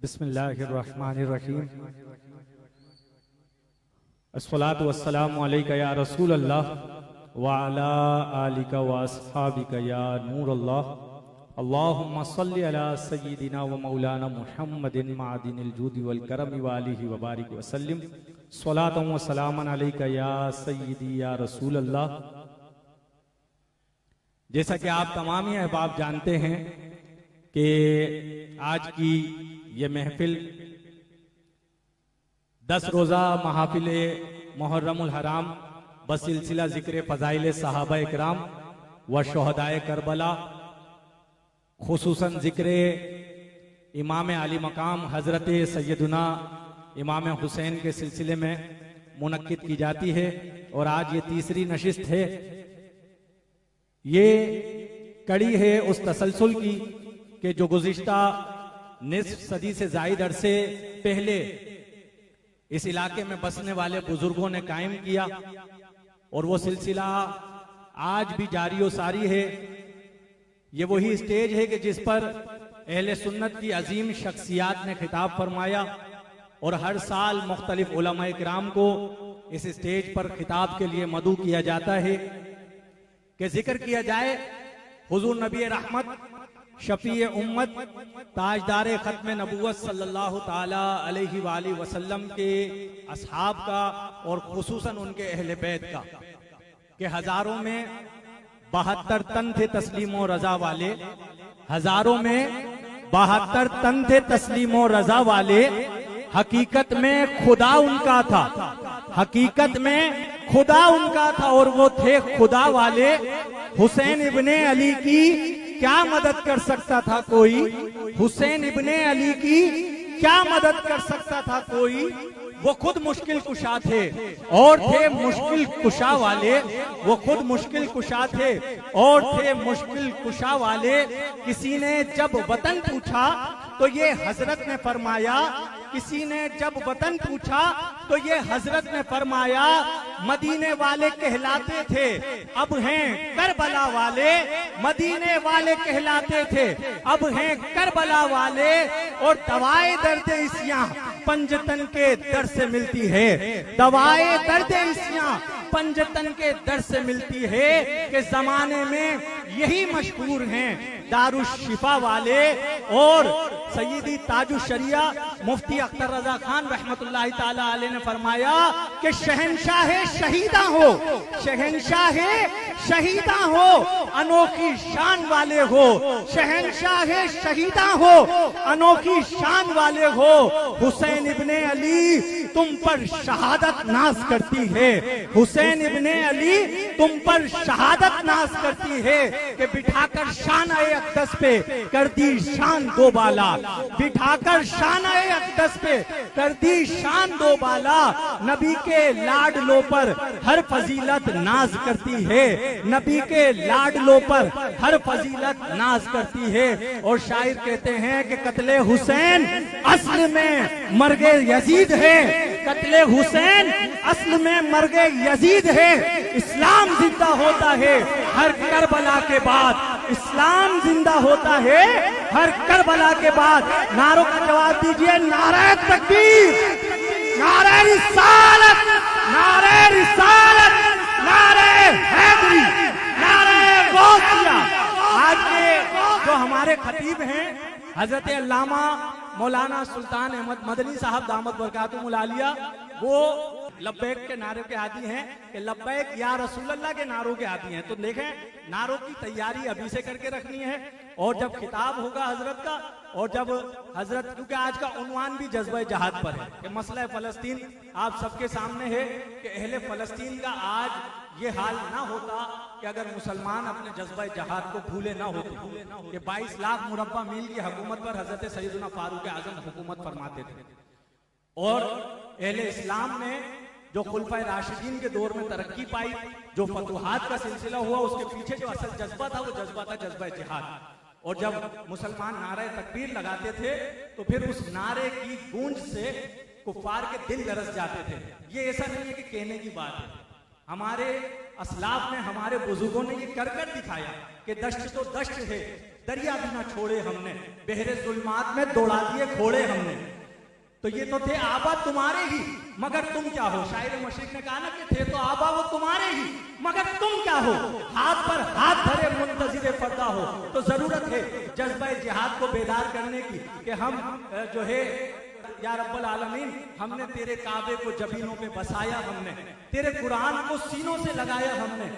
बिस्मिल्लाहिर्रहमानिर्रहीम। अस्सलातु वस्सलामु अलैका या रसूल अल्लाह व अला आलिका व अस्हाबिका या नूर अल्लाह। अल्लाहुम्मा सल्लि अला सय्यिदिना व मौलाना मुहम्मदिन मादिनिल जूदि वल करमी व आलिहि व बारिक व सल्लिम। स्वलातन व सलामन अलैका या सय्यिदी या रसूल अल्लाह। जैसा कि आप तमाम ही अहबाब जानते हैं कि आज की ये महफिल 10 रोज़ा महफिल मुहर्रमुल हराम बसिलसिला ज़िक्र फ़ज़ाइल सहाबा इकराम व शुहदाए करबला खुसूसन ज़िक्र इमाम आली मकाम हज़रत सैयदुना इमाम हुसैन के सिलसिले में मुनक्किद की जाती है और आज ये तीसरी नशिस्त है। ये कड़ी है उस तसलसल की कि जो गुज़िश्ता निस्फ सदी से ज़ायद अरसे पहले इस इलाके में बसने वाले बुजुर्गों ने कायम किया और वो सिलसिला आज भी जारी व सारी है। ये वही स्टेज है कि जिस पर अहले सुन्नत की अजीम शख्सियात ने खिताब फरमाया और हर साल मुख्तलिफ उलमा इकराम को इस स्टेज पर खिताब के लिए मदऊ किया जाता है कि जिक्र किया जाए हुजूर नबी रहमत शफी उम्मत ताजदार खत्म नबूवत सल्लल्लाहु ताला अलैहि वाली वसल्लम के असहाब का और खुसूसन उनके अहले बैत का कि हजारों में 72 तन थे तस्लीम और रजा वाले। हजारों में 72 तन थे तस्लीम और रजा वाले। हकीकत में खुदा उनका था, हकीकत में खुदा उनका था और वो थे खुदा वाले। हुसैन इब्ने अली की क्या मदद कर सकता था कोई? हुसैन इब्ने अली की क्या मदद कर सकता था कोई? वो खुद मुश्किल कुशा थे और थे मुश्किल कुशा वाले। वो खुद मुश्किल कुशा थे और थे मुश्किल कुशा वाले। किसी ने जब वतन पूछा तो ये हजरत ने फरमाया, किसी ने जब वतन पूछा तो ये हजरत ने फरमाया, मदीने वाले कहलाते थे अब हैं करबला वाले। मदीने वाले कहलाते थे अब हैं करबला वाले। और दवाए दर्द इसियां पंजतन के दर से मिलती है। दवाए दर्द इसियां पंजतन के दर से मिलती है कि जमाने में यही मशहूर हैं दारुश शिफा वाले। और सय्यदी ताजुश शरिया मुफ्ती अख्तर रजा खान रहमतुल्लाहि ताला अलैह ने फरमाया कि शहंशाह शहीदा हो, शहंशाह शहीदा हो, अनोखी शान वाले हो। शहंशाह शहीदा हो, अनोखी शान वाले हो। हुसैन इब्ने अली तुम पर शहादत नाज करती है। हुसैन इब्ने अली तुम पर शहादत नाज करती है कि बिठाकर शान-ए अक़दस पे कर दी शान दो बाला। बिठाकर शान-ए अक़दस पे कर दी शान दो बाला। नबी के लाडलों पर हर फजीलत नाज करती है। नबी के लाडलों पर हर फजीलत नाज करती है। और शायर कहते हैं कि कत्ले हुसैन असल में मर्गे यजीद है। कत्ले हुसैन असल में मर्गे यजीद है। इस्लाम जिंदा होता है हर करबला के बाद। इस्लाम जिंदा होता है हर करबला के बाद। नारों का जवाब दीजिए, नारे तकबीर, नारे रिसालत, नारे रिसालत, नारे हैदरी, नारे गौसिया। आज के जो हमारे खतीब हैं हजरत अल्लामा मौलाना सुल्तान अहमद मदनी साहब दामद बरकातुहुल आलिया, वो लब्बैक के नारे के आदी हैं कि लब्बैक या रसूल अल्लाह के नारों के आदी हैं। तो देखें, नारों की तैयारी अभी से करके रखनी है। और जब खिताब होगा हजरत का, और जब हजरत, क्योंकि आज का उन्वान भी जज्बा जहाद पर है कि मसला फ़लस्तीन आप सबके सामने है कि अहले फ़लस्तीन का आज ये हाल ना होता कि अगर मुसलमान अपने जज्बा जहाद को भूले ना होते कि 22 लाख मुरब्बा मील की हुकूमत पर हजरत सैयदुना फारूक आजम हुकूमत फरमाते थे। और अहले इस्लाम ने जो खुलफाए राशिदीन के दौर में तरक्की पाई, जो फतुहात का सिलसिला हुआ, उसके पीछे जो असल जज्बा था वो जज्बा था जज्बा जिहाद। और जब मुसलमान नारे तकबीर लगाते थे तो फिर उस नारे की गूंज से कुफार के दिल लरस जाते थे। ये ऐसा नहीं है कि कहने की बात है, हमारे असलाफ ने, हमारे बुजुर्गों ने ये कर कर दिखाया कि दश्त तो दश्त है, दरिया भी ना छोड़े हमने, बहरे जुल्मात में दौड़ा दिए घोड़े हमने। तो ये तो थे आबा तुम्हारे ही, मगर तुम क्या हो। शायर मशरिक ने कहा ना कि थे तो आबा वो तुम्हारे ही, मगर तुम क्या हो। हाथ पर हाथ धरे मुंतजिर पर्दा हो। तो जरूरत है जज्बा जिहाद को बेदार करने की कि हम जो है या रब्बुल आलमीन, हमने तेरे काबे को जबीनों पे बसाया, हमने तेरे कुरान को सीनों से लगाया हमने।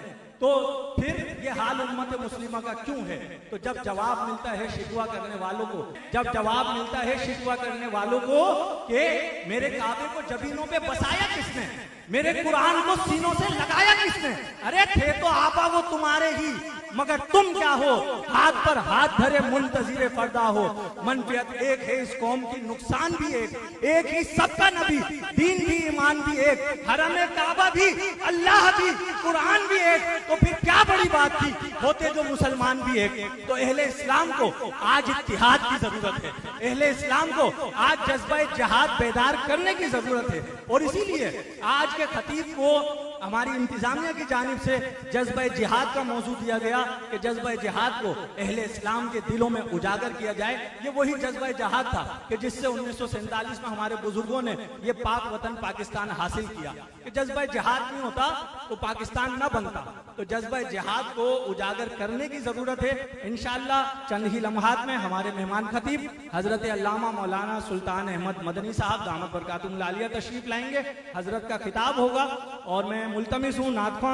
तो फिर ये हाल उम्मत मुस्लिमा का क्यों है। तो जब जवाब मिलता है शिकवा करने वालों को, जब जवाब मिलता है शिकवा करने वालों को कि मेरे काबे को जबीनों पे बसाया किसने, मेरे कुरान को सीनों से लगाया किसने। अरे थे तो आबा वो तुम्हारे ही, मगर तुम क्या हो। हाथ पर हाथ धरे मुंतजिर पर्दा हो। मनफियत एक है इस कौम की, नुकसान भी एक ही सबका नबी, दीन भी ईमान भी एक, हरम काबा भी, अल्लाह भी, कुरान भी एक। तो फिर क्या बड़ी बात थी, होते जो मुसलमान भी एक। तो अहले इस्लाम को आज इत्तिहाद की जरूरत है, अहले इस्लाम को आज जज्बा जिहाद बेदार करने की जरूरत है। और इसीलिए आज के खतीब को हमारी इंतजामिया की जानिब से जज्बा जिहाद का मौजू दिया गया कि जज्बा जिहाद को अहले इस्लाम के दिलों में उजागर किया जाए। ये वही जज्बा जिहाद था कि जिससे 1947 में हमारे बुजुर्गों ने ये पाक वतन पाकिस्तान हासिल किया। कि जज्बा जिहाद नहीं होता तो पाकिस्तान न बनता। तो जज्बा जिहाद को उजागर करने की जरूरत है। इंशाअल्लाह चंद ही लम्हात में हमारे मेहमान खतीब हजरत अल्लामा मौलाना सुल्तान अहमद मदनी साहब दामद बरकातुहुल आलिया तशरीफ लाएंगे। हजरत का खिताब होगा और मैं मुल्तमिस हूँ नातखा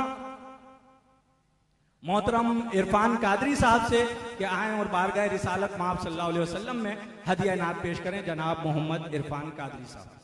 मोहतरम इरफान कादरी साहब से कि आए और बारगाह रिसालत माब सल्लल्लाहु अलैहि वसल्लम में हदिया नात पेश करें। जनाब मोहम्मद इरफान कादरी साहब।